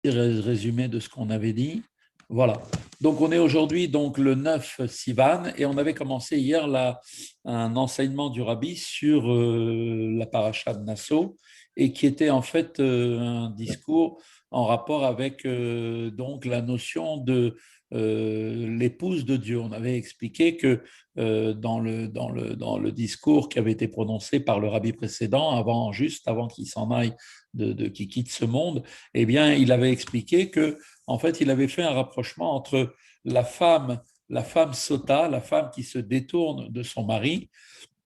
résumé de ce qu'on avait dit. Voilà. Donc, on est aujourd'hui donc le 9 Sivan et on avait commencé hier un enseignement du Rabbi sur la paracha de Nassau et qui était en fait un discours en rapport avec donc la notion de l'épouse de Dieu. On avait expliqué que dans le discours qui avait été prononcé par le Rabbi précédent, juste avant qu'il s'en aille, qu'il quitte ce monde, eh bien, il avait expliqué que en fait, il avait fait un rapprochement entre la femme, la femme sota, la femme qui se détourne de son mari,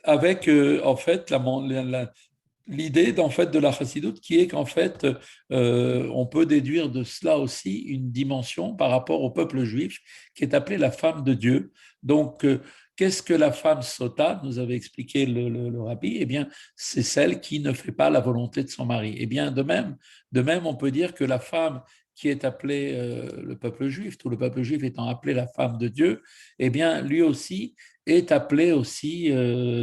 avec en fait l'idée en fait de la chassidoute qui est qu'en fait on peut déduire de cela aussi une dimension par rapport au peuple juif qui est appelée la femme de Dieu. Donc qu'est-ce que la femme sota? Nous avait expliqué le rabbi. Eh bien, c'est celle qui ne fait pas la volonté de son mari. Eh bien, de même, on peut dire que la femme qui est appelée le peuple juif, tout le peuple juif étant appelé la femme de Dieu, eh bien, lui aussi est appelé aussi,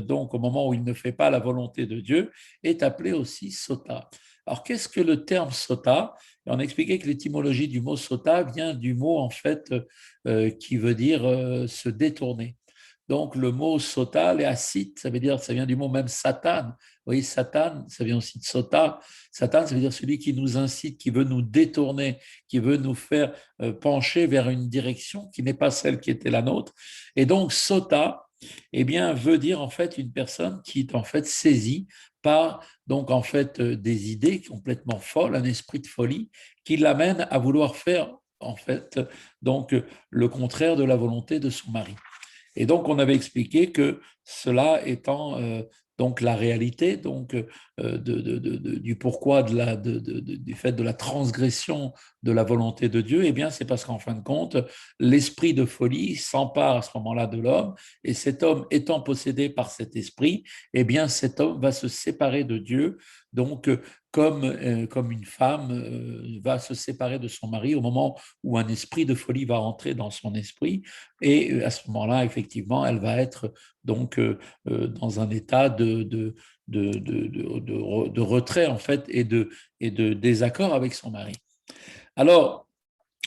donc au moment où il ne fait pas la volonté de Dieu, est appelé aussi sota. Alors, qu'est-ce que le terme sota? On a expliqué que l'étymologie du mot sota vient du mot, en fait, qui veut dire se détourner. Donc, le mot sota, les ascites, ça veut dire, ça vient du mot même Satan. Vous voyez, Satan, ça vient aussi de sota. Satan, ça veut dire celui qui nous incite, qui veut nous détourner, qui veut nous faire pencher vers une direction qui n'est pas celle qui était la nôtre. Et donc, sota, eh bien, veut dire en fait une personne qui est en fait saisie par donc en fait des idées complètement folles, un esprit de folie qui l'amène à vouloir faire en fait donc le contraire de la volonté de son mari. Et donc, on avait expliqué que cela étant donc la réalité donc, du pourquoi du fait de la transgression de la volonté de Dieu, eh bien, c'est parce qu'en fin de compte, l'esprit de folie s'empare à ce moment-là de l'homme, et cet homme étant possédé par cet esprit, eh bien, cet homme va se séparer de Dieu, donc comme une femme va se séparer de son mari au moment où un esprit de folie va entrer dans son esprit, et à ce moment-là, effectivement, elle va être donc dans un état de retrait, en fait, et de désaccord avec son mari. Alors,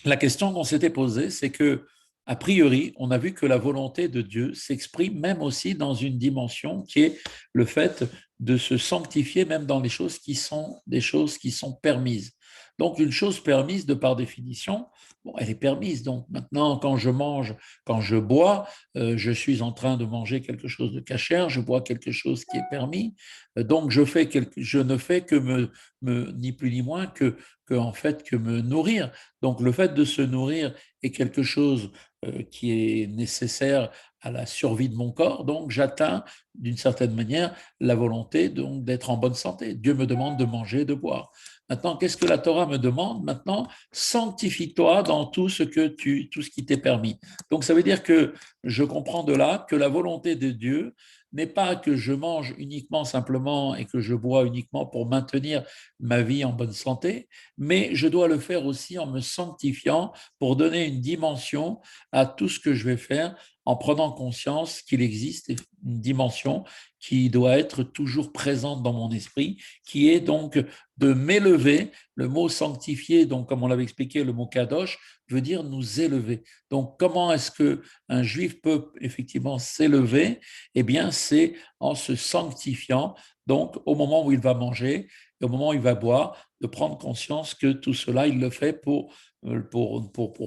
la question qu'on s'était posée, c'est que, a priori, on a vu que la volonté de Dieu s'exprime même aussi dans une dimension qui est le fait de se sanctifier même dans les choses qui sont des choses qui sont permises. Donc, une chose permise, de par définition, bon, elle est permise. Donc, maintenant, quand je mange, quand je bois, je suis en train de manger quelque chose de cachère, je bois quelque chose qui est permis. Donc, je ne fais que ni plus ni moins en fait, que me nourrir. Donc, le fait de se nourrir est quelque chose qui est nécessaire à la survie de mon corps. Donc, j'atteins d'une certaine manière la volonté donc d'être en bonne santé. Dieu me demande de manger, de boire. Maintenant, qu'est-ce que la Torah me demande? Maintenant, sanctifie-toi dans tout ce qui t'est permis. Donc, ça veut dire que je comprends de là que la volonté de Dieu n'est pas que je mange uniquement simplement et que je bois uniquement pour maintenir ma vie en bonne santé, mais je dois le faire aussi en me sanctifiant pour donner une dimension à tout ce que je vais faire en prenant conscience qu'il existe une dimension qui doit être toujours présente dans mon esprit, qui est donc de m'élever. Le mot sanctifié, donc comme on l'avait expliqué, le mot kadosh veut dire nous élever. Donc comment est-ce que un juif peut effectivement s'élever? Eh bien, c'est en se sanctifiant. Donc au moment où il va manger, et au moment où il va boire, de prendre conscience que tout cela, il le fait pour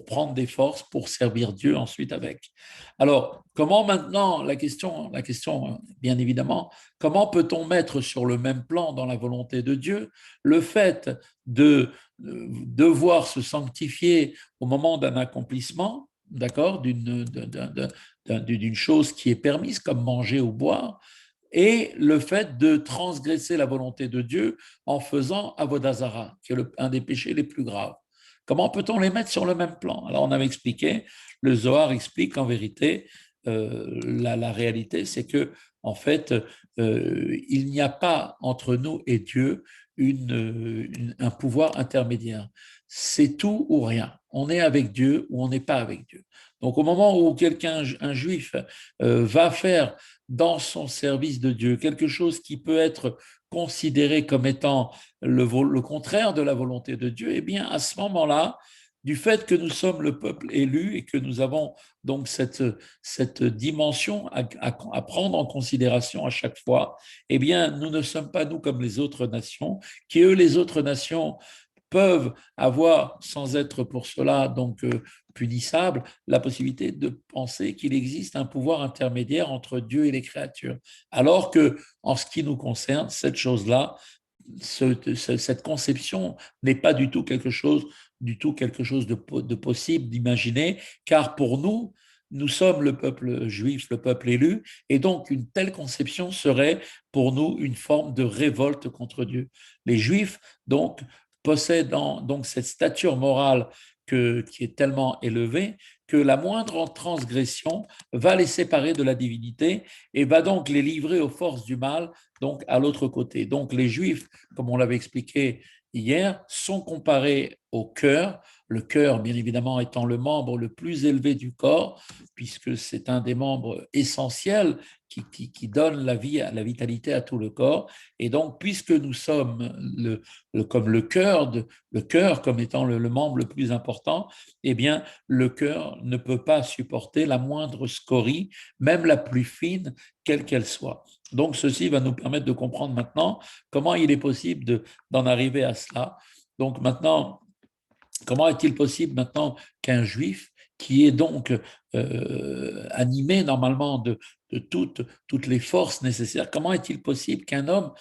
prendre des forces, pour servir Dieu ensuite avec. Alors, comment maintenant, la question, bien évidemment, comment peut-on mettre sur le même plan dans la volonté de Dieu le fait de devoir se sanctifier au moment d'un accomplissement, d'accord, d'une chose qui est permise, comme manger ou boire, et le fait de transgresser la volonté de Dieu en faisant Avodazara, qui est un des péchés les plus graves. Comment peut-on les mettre sur le même plan? Alors, on avait expliqué, le Zohar explique en vérité, la réalité, c'est que, en fait, il n'y a pas entre nous et Dieu un pouvoir intermédiaire. c'est tout ou rien. On est avec Dieu ou on n'est pas avec Dieu. Donc au moment où un juif, va faire dans son service de Dieu quelque chose qui peut être considéré comme étant le contraire de la volonté de Dieu, eh bien à ce moment-là, du fait que nous sommes le peuple élu et que nous avons donc cette dimension à prendre en considération à chaque fois, eh bien, nous ne sommes pas, nous, comme les autres nations, qui, eux, les autres nations, peuvent avoir, sans être pour cela donc punissables, la possibilité de penser qu'il existe un pouvoir intermédiaire entre Dieu et les créatures. Alors que, en ce qui nous concerne, cette chose-là, cette conception n'est pas du tout quelque chose de possible d'imaginer, car pour nous, nous sommes le peuple juif, le peuple élu, et donc une telle conception serait pour nous une forme de révolte contre Dieu. Les Juifs, donc, possédant donc cette stature morale qui est tellement élevée que la moindre transgression va les séparer de la divinité et va donc les livrer aux forces du mal, donc à l'autre côté. Donc les Juifs, comme on l'avait expliqué hier, sont comparés au cœur, le cœur bien évidemment étant le membre le plus élevé du corps, puisque c'est un des membres essentiels qui donne la vie, la vitalité à tout le corps. Et donc, puisque nous sommes comme le cœur comme étant le membre le plus important, eh bien, le cœur ne peut pas supporter la moindre scorie, même la plus fine, quelle qu'elle soit. Donc, ceci va nous permettre de comprendre maintenant comment il est possible d'en arriver à cela. Donc, maintenant, comment est-il possible maintenant qu'un juif qui est donc animé normalement de toutes les forces nécessaires, comment est-il possible qu'un homme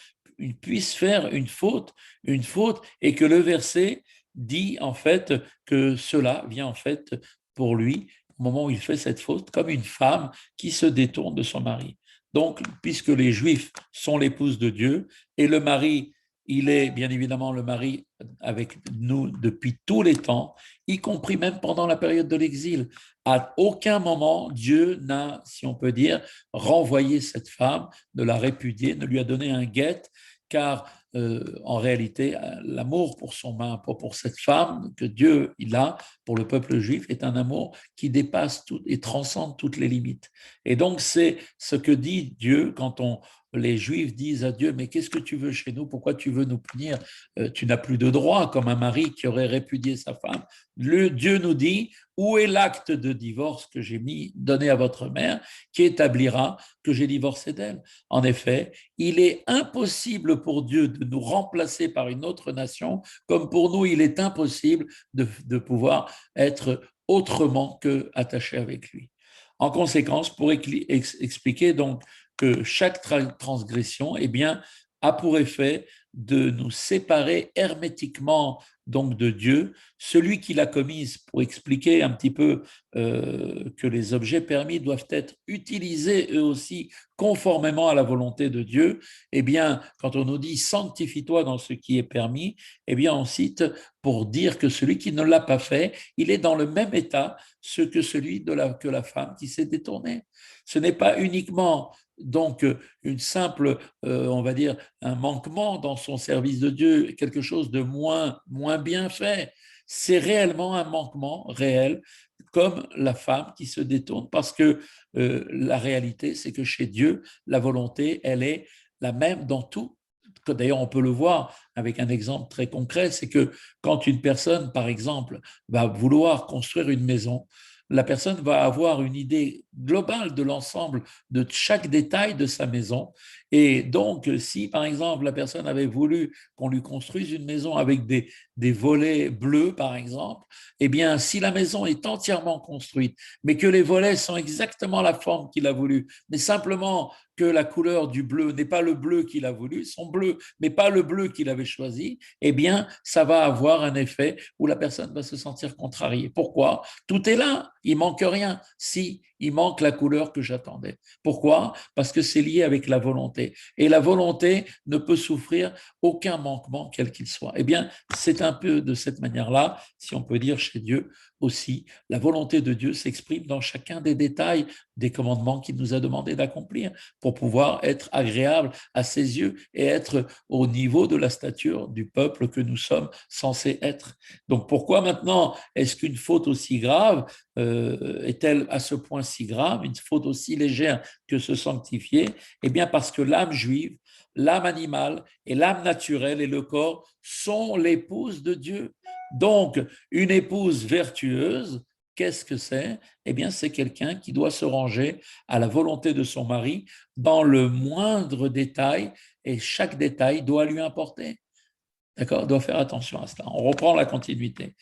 puisse faire une faute et que le verset dit en fait que cela vient en fait pour lui au moment où il fait cette faute comme une femme qui se détourne de son mari. Donc, puisque les Juifs sont l'épouse de Dieu et le mari, il est bien évidemment le mari avec nous depuis tous les temps, y compris même pendant la période de l'exil. À aucun moment, Dieu n'a, si on peut dire, renvoyé cette femme, ne l'a répudiée, ne lui a donné un guet, car en réalité, l'amour pour cette femme que Dieu il a pour le peuple juif est un amour qui dépasse tout et transcende toutes les limites. Et donc, c'est ce que dit Dieu quand les Juifs disent à Dieu, mais qu'est-ce que tu veux chez nous? Pourquoi tu veux nous punir? Tu n'as plus de droit, comme un mari qui aurait répudié sa femme. Dieu nous dit, où est l'acte de divorce que j'ai donné à votre mère, qui établira que j'ai divorcé d'elle? En effet, il est impossible pour Dieu de nous remplacer par une autre nation, comme pour nous, il est impossible de pouvoir être autrement que attaché avec lui. En conséquence, pour expliquer donc que chaque transgression eh bien, a pour effet de nous séparer hermétiquement donc de Dieu, celui qui l'a commise, pour expliquer un petit peu que les objets permis doivent être utilisés eux aussi conformément à la volonté de Dieu, eh bien, quand on nous dit sanctifie-toi dans ce qui est permis, eh bien, on cite pour dire que celui qui ne l'a pas fait, il est dans le même état que celui que la femme qui s'est détournée. Ce n'est pas uniquement donc une simple, on va dire, un manquement dans son service de Dieu, quelque chose de moins bien fait. C'est réellement un manquement réel, comme la femme qui se détourne, parce que la réalité, c'est que chez Dieu, la volonté, elle est la même dans tout. D'ailleurs, on peut le voir avec un exemple très concret, c'est que quand une personne, par exemple, va vouloir construire une maison, la personne va avoir une idée globale de l'ensemble de chaque détail de sa maison. Et donc, si par exemple la personne avait voulu qu'on lui construise une maison avec des volets bleus, par exemple, eh bien, si la maison est entièrement construite, mais que les volets sont exactement la forme qu'il a voulu, mais simplement que la couleur du bleu n'est pas le bleu qu'il a voulu, son bleu, mais pas le bleu qu'il avait choisi, eh bien, ça va avoir un effet où la personne va se sentir contrariée. Pourquoi? Tout est là, il manque rien. Si, il manque la couleur que j'attendais. Pourquoi? Parce que c'est lié avec la volonté. Et la volonté ne peut souffrir aucun manquement, quel qu'il soit. Eh bien, c'est un peu de cette manière-là, si on peut dire chez Dieu aussi, la volonté de Dieu s'exprime dans chacun des détails des commandements qu'il nous a demandé d'accomplir pour pouvoir être agréable à ses yeux et être au niveau de la stature du peuple que nous sommes censés être. Donc pourquoi maintenant est-ce qu'une faute aussi grave est-elle à ce point si grave, une faute aussi légère que se sanctifier? Eh bien parce que l'âme juive, l'âme animale et l'âme naturelle et le corps sont l'épouse de Dieu. Donc, une épouse vertueuse, qu'est-ce que c'est? Eh bien, c'est quelqu'un qui doit se ranger à la volonté de son mari dans le moindre détail et chaque détail doit lui importer. D'accord? Doit faire attention à cela. On reprend la continuité.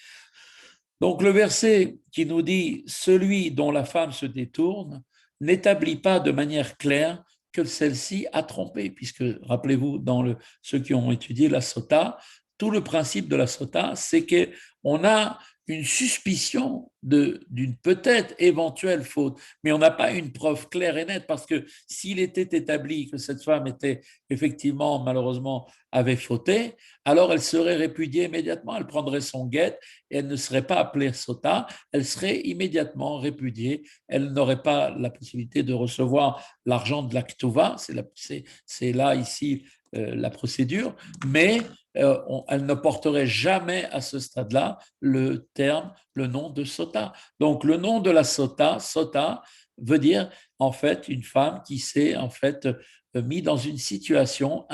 Donc, le verset qui nous dit celui dont la femme se détourne n'établit pas de manière claire que celle-ci a trompé, puisque, rappelez-vous, ceux qui ont étudié la sota, tout le principe de la sota, c'est qu'on a une suspicion d'une peut-être éventuelle faute, mais on n'a pas une preuve claire et nette, parce que s'il était établi que cette femme était effectivement, malheureusement, avait fauté, alors elle serait répudiée immédiatement, elle prendrait son guet et elle ne serait pas appelée sota, elle serait immédiatement répudiée, elle n'aurait pas la possibilité de recevoir l'argent de la ktuva, c'est là ici la procédure, mais elle ne porterait jamais à ce stade-là le terme, le nom de sota. Donc le nom de la sota veut dire en fait une femme qui s'est en fait mise dans une situation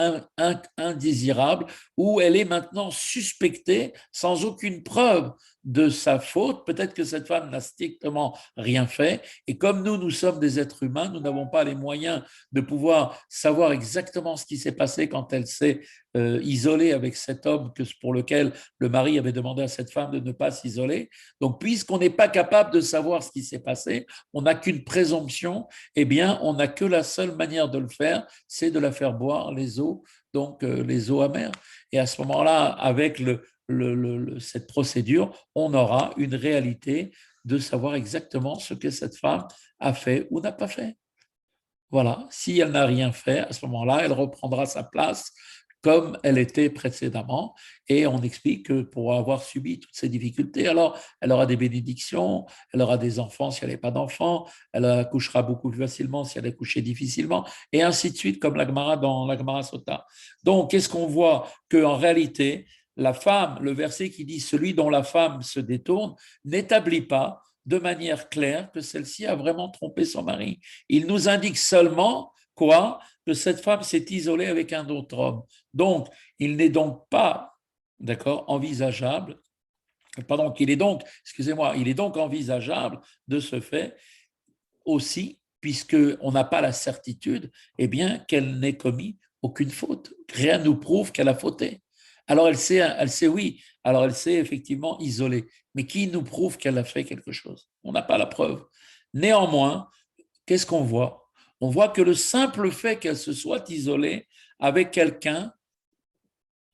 indésirable où elle est maintenant suspectée sans aucune preuve de sa faute. Peut-être que cette femme n'a strictement rien fait. Et comme nous sommes des êtres humains, nous n'avons pas les moyens de pouvoir savoir exactement ce qui s'est passé quand elle s'est isolée avec cet homme pour lequel le mari avait demandé à cette femme de ne pas s'isoler. Donc, puisqu'on n'est pas capable de savoir ce qui s'est passé, on n'a qu'une présomption, eh bien, on n'a que la seule manière de le faire, c'est de la faire boire les eaux, donc les eaux amères. Et à ce moment-là, avec cette procédure, on aura une réalité de savoir exactement ce que cette femme a fait ou n'a pas fait. Voilà, si elle n'a rien fait, à ce moment-là, elle reprendra sa place comme elle était précédemment, et on explique que pour avoir subi toutes ces difficultés, alors elle aura des bénédictions, elle aura des enfants si elle n'a pas d'enfants, elle accouchera beaucoup plus facilement si elle a couché difficilement, et ainsi de suite, comme la Gemara dans la Gemara Sota. Donc, qu'est-ce qu'on voit? Qu'en réalité, la femme, le verset qui dit celui dont la femme se détourne, n'établit pas de manière claire que celle-ci a vraiment trompé son mari. Il nous indique seulement quoi? Que cette femme s'est isolée avec un autre homme. Donc, il n'est donc pas, d'accord, envisageable, pardon, qu'il est donc, excusez-moi, il est donc envisageable de ce fait aussi, puisqu'on n'a pas la certitude, eh bien, qu'elle n'ait commis aucune faute. Rien ne nous prouve qu'elle a fauté. Alors, oui, alors elle s'est effectivement isolée. Mais qui nous prouve qu'elle a fait quelque chose? On n'a pas la preuve. Néanmoins, qu'est-ce qu'on voit? On voit que le simple fait qu'elle se soit isolée avec quelqu'un,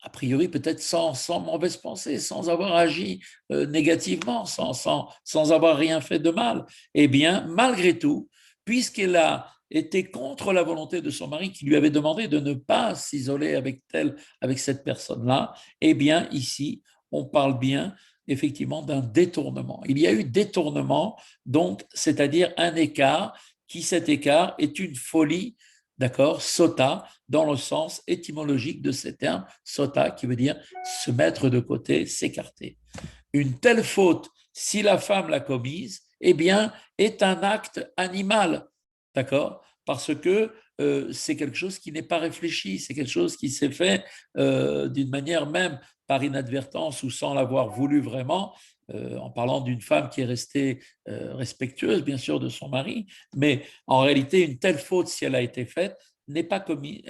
a priori peut-être sans mauvaise pensée, sans avoir agi négativement, sans avoir rien fait de mal, eh bien, malgré tout, puisqu'elle a été contre la volonté de son mari qui lui avait demandé de ne pas s'isoler avec cette personne-là, eh bien, ici, on parle bien effectivement d'un détournement. Il y a eu détournement, donc, c'est-à-dire un écart, cet écart est une folie, d'accord, sota, dans le sens étymologique de ces termes, sota, qui veut dire se mettre de côté, s'écarter. Une telle faute, si la femme l'a commise, eh bien, est un acte animal, d'accord? Parce que c'est quelque chose qui n'est pas réfléchi, c'est quelque chose qui s'est fait d'une manière même par inadvertance ou sans l'avoir voulu vraiment, en parlant d'une femme qui est restée respectueuse, bien sûr, de son mari, mais en réalité, une telle faute, si elle a été faite, n'est pas commise,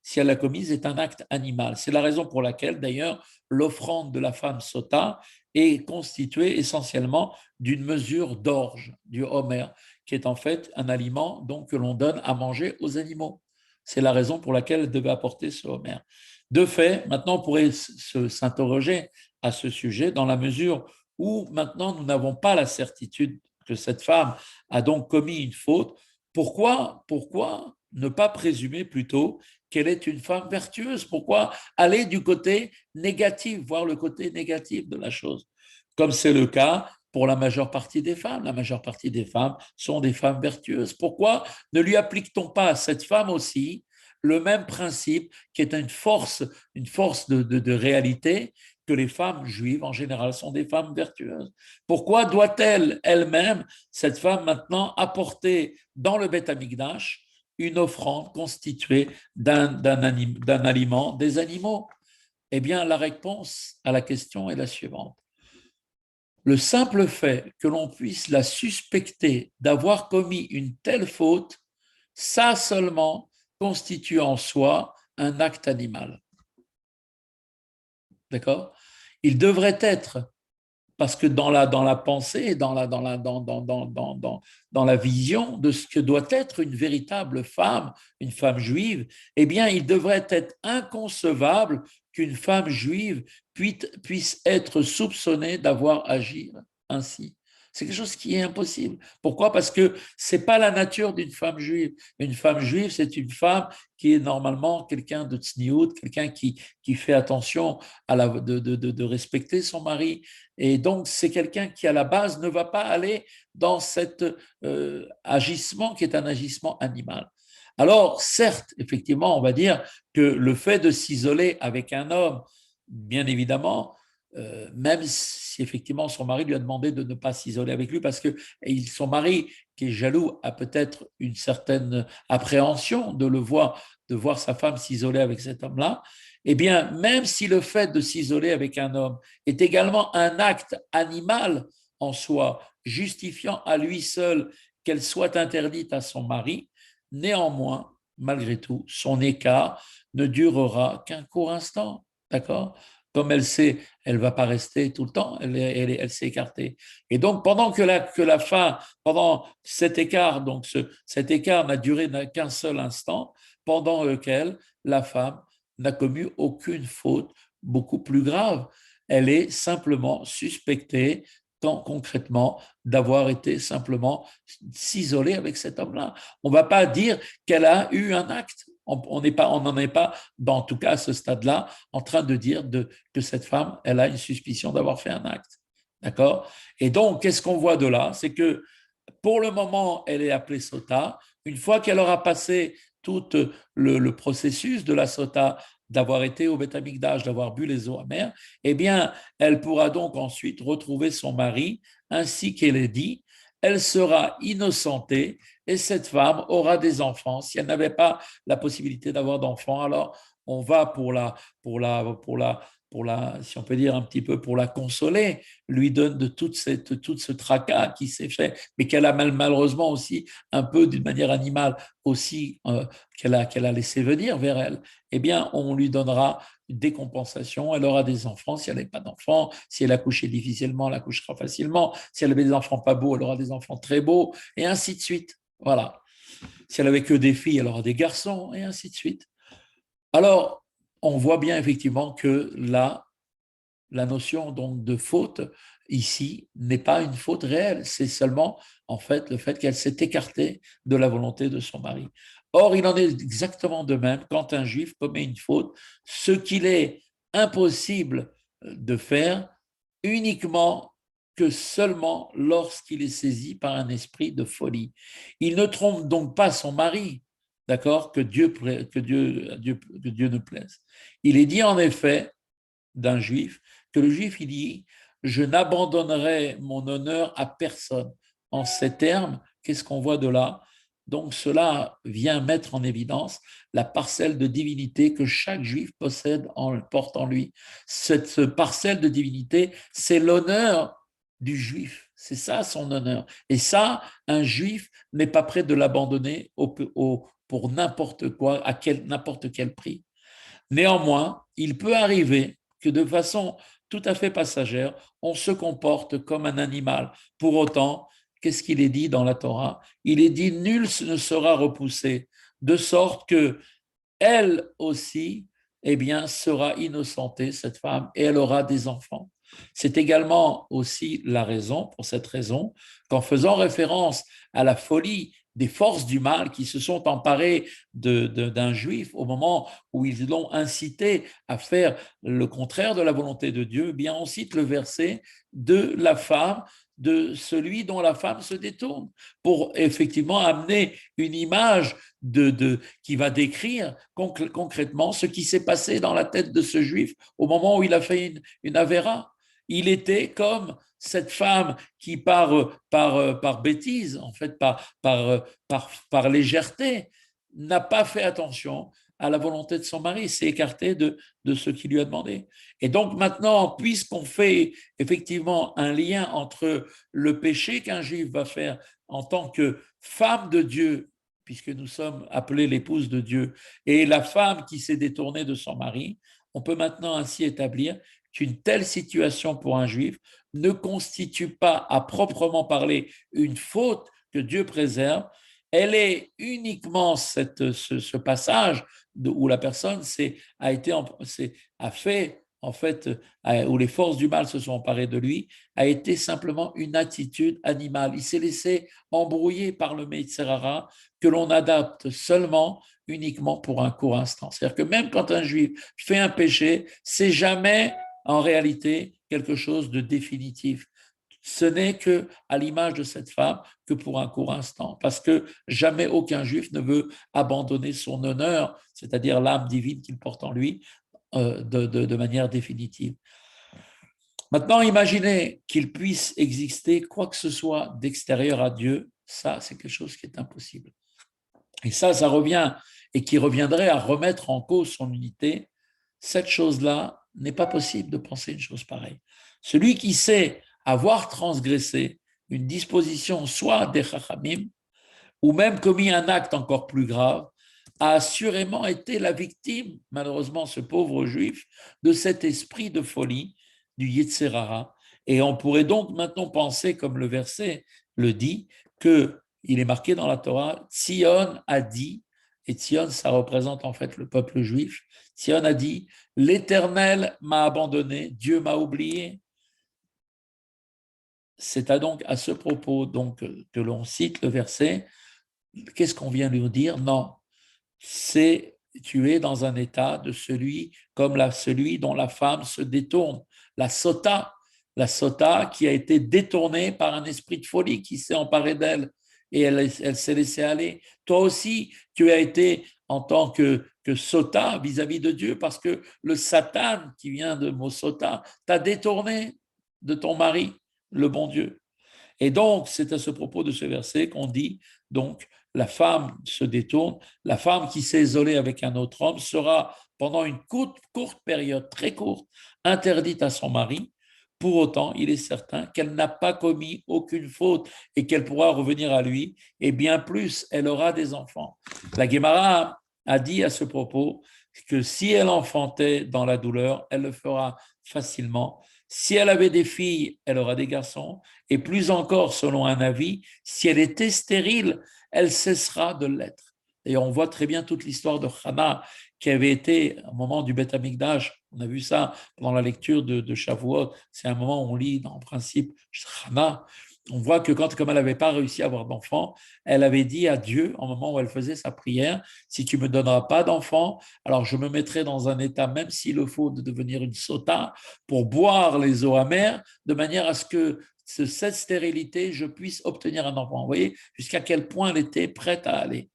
si elle l'a commise, est un acte animal. C'est la raison pour laquelle, d'ailleurs, l'offrande de la femme sota est constituée essentiellement d'une mesure d'orge, du homer, qui est en fait un aliment donc, que l'on donne à manger aux animaux. C'est la raison pour laquelle elle devait apporter ce homer. De fait, maintenant, on pourrait s'interroger à ce sujet dans la mesure où maintenant nous n'avons pas la certitude que cette femme a donc commis une faute. Pourquoi ne pas présumer plutôt qu'elle est une femme vertueuse? Pourquoi aller du côté négatif, voir le côté négatif de la chose? Comme c'est le cas pour la majeure partie des femmes. La majeure partie des femmes sont des femmes vertueuses. Pourquoi ne lui applique-t-on pas à cette femme aussi le même principe qui est une force de réalité que les femmes juives en général sont des femmes vertueuses? Pourquoi doit-elle elle-même, cette femme maintenant, apporter dans le Beth Amikdash une offrande constituée d'un aliment, des animaux? Eh bien, la réponse à la question est la suivante. Le simple fait que l'on puisse la suspecter d'avoir commis une telle faute, ça seulement constitue en soi un acte animal. D'accord? Il devrait être, parce que dans la pensée, dans la vision de ce que doit être une véritable femme, une femme juive, eh bien, il devrait être inconcevable qu'une femme juive puisse être soupçonnée d'avoir agi ainsi. C'est quelque chose qui est impossible. Pourquoi? Parce que ce n'est pas la nature d'une femme juive. Une femme juive, c'est une femme qui est normalement quelqu'un de tsniout, quelqu'un qui fait attention de respecter son mari. Et donc, c'est quelqu'un qui, à la base, ne va pas aller dans cet agissement qui est un agissement animal. Alors, certes, effectivement, on va dire que le fait de s'isoler avec un homme, bien évidemment, même si effectivement son mari lui a demandé de ne pas s'isoler avec lui parce que son mari, qui est jaloux, a peut-être une certaine appréhension de voir sa femme s'isoler avec cet homme-là. Eh bien, même si le fait de s'isoler avec un homme est également un acte animal en soi, justifiant à lui seul qu'elle soit interdite à son mari, néanmoins, malgré tout, son écart ne durera qu'un court instant. D'accord? Comme elle sait, elle ne va pas rester tout le temps, elle s'est écartée. Et donc, pendant cet écart, cet écart n'a duré qu'un seul instant, pendant lequel la femme n'a commis aucune faute beaucoup plus grave. Elle est simplement suspectée, concrètement, d'avoir été simplement s'isoler avec cet homme-là. On ne va pas dire qu'elle a eu un acte. On n'en est pas, en tout cas à ce stade-là, en train de dire que cette femme, elle a une suspicion d'avoir fait un acte. D'accord? Et donc, qu'est-ce qu'on voit de là? C'est que pour le moment, elle est appelée sota. Une fois qu'elle aura passé tout le processus de la sota, d'avoir été au Beth Amikdash, d'avoir bu les eaux amères, eh bien, elle pourra donc ensuite retrouver son mari, ainsi qu'elle est dit, elle sera innocentée et cette femme aura des enfants. Si elle n'avait pas la possibilité d'avoir d'enfants, alors on va pour la, si on peut dire un petit peu pour la consoler, lui donne de tout ce tracas qui s'est fait, mais qu'elle a malheureusement aussi un peu d'une manière animale aussi qu'elle a laissé venir vers elle. Eh bien, on lui donnera des compensations, elle aura des enfants, si elle n'a pas d'enfants, si elle a couché difficilement, elle accouchera facilement, si elle avait des enfants pas beaux, elle aura des enfants très beaux, et ainsi de suite. Voilà. Si elle avait que des filles, elle aura des garçons, et ainsi de suite. Alors, on voit bien effectivement que là, la notion donc de faute ici n'est pas une faute réelle, c'est seulement en fait le fait qu'elle s'est écartée de la volonté de son mari. Or, il en est exactement de même quand un juif commet une faute, ce qu'il est impossible de faire uniquement que seulement lorsqu'il est saisi par un esprit de folie. Il ne trompe donc pas son mari, d'accord, que Dieu ne plaise. Il est dit en effet d'un juif que le juif, il dit, je n'abandonnerai mon honneur à personne. En ces termes, qu'est-ce qu'on voit de là? Donc cela vient mettre en évidence la parcelle de divinité que chaque juif porte en lui. Cette parcelle de divinité, c'est l'honneur du juif. C'est ça son honneur. Et ça, un juif n'est pas prêt de l'abandonner pour n'importe quoi, n'importe quel prix. Néanmoins, il peut arriver que de façon tout à fait passagère, on se comporte comme un animal. Pour autant, qu'est-ce qu'il est dit dans la Torah? Il est dit nul ne sera repoussé, de sorte que elle aussi, eh bien, sera innocentée, cette femme, et elle aura des enfants. C'est également aussi la raison, pour cette raison, qu'en faisant référence à la folie des forces du mal qui se sont emparées d'un juif au moment où ils l'ont incité à faire le contraire de la volonté de Dieu, eh bien on cite le verset de la femme de celui dont la femme se détourne, pour effectivement amener une image qui va décrire concrètement ce qui s'est passé dans la tête de ce juif au moment où il a fait une avéra. Il était comme cette femme qui, par bêtise, en fait, par légèreté, n'a pas fait attention à la volonté de son mari, s'est écarté de ce qu'il lui a demandé. Et donc maintenant, puisqu'on fait effectivement un lien entre le péché qu'un juif va faire en tant que femme de Dieu, puisque nous sommes appelés l'épouse de Dieu, et la femme qui s'est détournée de son mari, on peut maintenant ainsi établir qu'une telle situation pour un juif ne constitue pas à proprement parler une faute que Dieu préserve. Elle est uniquement ce passage où la personne a fait, en fait, où les forces du mal se sont emparées de lui, a été simplement une attitude animale. Il s'est laissé embrouiller par le Meïtserara que l'on adapte seulement uniquement pour un court instant. C'est-à-dire que même quand un juif fait un péché, c'est jamais en réalité quelque chose de définitif. Ce n'est que à l'image de cette femme que pour un court instant, parce que jamais aucun juif ne veut abandonner son honneur, c'est-à-dire l'âme divine qu'il porte en lui, de manière définitive. Maintenant, imaginez qu'il puisse exister quoi que ce soit d'extérieur à Dieu, ça, c'est quelque chose qui est impossible. Et ça revient, et qui reviendrait à remettre en cause son unité. Cette chose-là n'est pas possible de penser une chose pareille. Celui qui sait avoir transgressé une disposition, soit des chachamim, ou même commis un acte encore plus grave, a assurément été la victime, malheureusement ce pauvre juif, de cet esprit de folie du Yetzerara. Et on pourrait donc maintenant penser, comme le verset le dit, qu'il est marqué dans la Torah, Tzion a dit, et Tzion, ça représente en fait le peuple juif, Tzion a dit, l'Éternel m'a abandonné, Dieu m'a oublié. C'est donc à ce propos donc, que l'on cite le verset. Qu'est-ce qu'on vient de nous dire? Non, c'est tu es dans un état de celui celui dont la femme se détourne, la sota qui a été détournée par un esprit de folie qui s'est emparé d'elle et elle s'est laissée aller. Toi aussi, tu as été en tant que sota vis-à-vis de Dieu parce que le Satan, qui vient de mot sota, t'a détourné de ton mari, le bon Dieu. Et donc, c'est à ce propos de ce verset qu'on dit, donc, la femme se détourne, la femme qui s'est isolée avec un autre homme sera, pendant une courte période, très courte, interdite à son mari. Pour autant, il est certain qu'elle n'a pas commis aucune faute et qu'elle pourra revenir à lui, et bien plus, elle aura des enfants. La Guémara a dit à ce propos que si elle enfantait dans la douleur, elle le fera facilement. Si elle avait des filles, elle aura des garçons. Et plus encore, selon un avis, si elle était stérile, elle cessera de l'être. Et on voit très bien toute l'histoire de Hannah, qui avait été, au moment du Beth Amikdash, on a vu ça pendant la lecture de Shavuot, c'est un moment où on lit, en principe, Hannah. On voit que comme elle n'avait pas réussi à avoir d'enfant, elle avait dit à Dieu, au moment où elle faisait sa prière, si tu ne me donneras pas d'enfant, alors je me mettrai dans un état, même s'il le faut, de devenir une sota, pour boire les eaux amères, de manière à ce que cette stérilité, je puisse obtenir un enfant. Vous voyez jusqu'à quel point elle était prête à aller.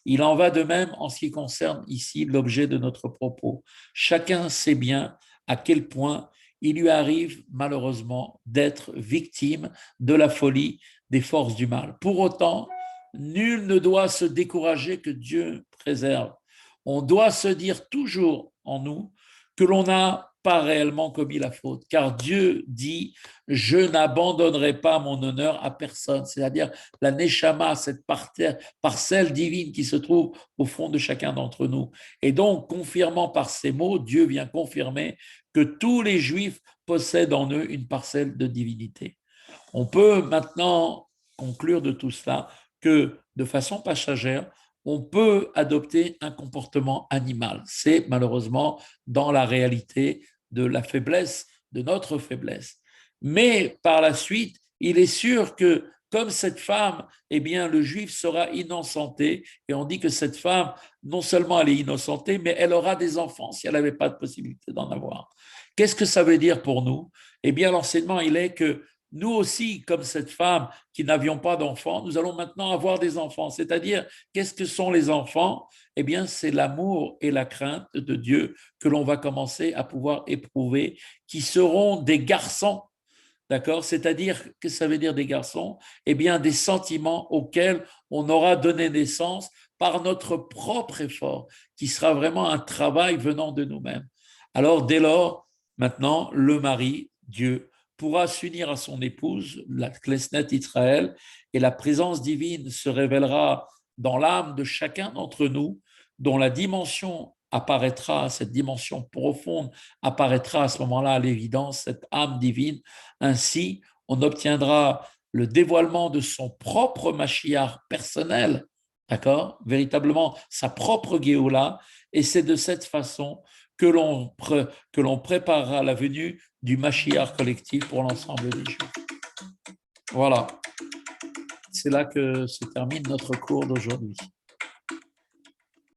Il en va de même en ce qui concerne ici l'objet de notre propos. Chacun sait bien à quel point il lui arrive malheureusement d'être victime de la folie des forces du mal. Pour autant, nul ne doit se décourager que Dieu préserve. On doit se dire toujours en nous que l'on n'a pas réellement commis la faute, car Dieu dit « Je n'abandonnerai pas mon honneur à personne », c'est-à-dire la neshama, cette parcelle divine qui se trouve au fond de chacun d'entre nous. Et donc, confirmant par ces mots, Dieu vient confirmer que tous les Juifs possèdent en eux une parcelle de divinité. On peut maintenant conclure de tout cela que, de façon passagère, on peut adopter un comportement animal. C'est malheureusement dans la réalité de la faiblesse, de notre faiblesse. Mais par la suite, il est sûr que comme cette femme, eh bien, le juif sera innocenté. Et on dit que cette femme, non seulement elle est innocentée, mais elle aura des enfants si elle n'avait pas de possibilité d'en avoir. Qu'est-ce que ça veut dire pour nous? Eh bien, l'enseignement, il est que nous aussi, comme cette femme qui n'avions pas d'enfants, nous allons maintenant avoir des enfants. C'est-à-dire, qu'est-ce que sont les enfants? Eh bien, c'est l'amour et la crainte de Dieu que l'on va commencer à pouvoir éprouver, qui seront des garçons. D'accord? C'est-à-dire, qu'est-ce que ça veut dire des garçons? Eh bien, des sentiments auxquels on aura donné naissance par notre propre effort, qui sera vraiment un travail venant de nous-mêmes. Alors, dès lors, maintenant, le mari, Dieu, pourra s'unir à son épouse, la Knesset Israël, et la présence divine se révélera dans l'âme de chacun d'entre nous, dont la dimension apparaîtra, cette dimension profonde apparaîtra à ce moment-là à l'évidence, cette âme divine. Ainsi, on obtiendra le dévoilement de son propre Mashiach personnel, d'accord? Véritablement sa propre Géoula, et c'est de cette façon que l'on préparera la venue du Mashiach collectif pour l'ensemble des Juifs. Voilà, c'est là que se termine notre cours d'aujourd'hui.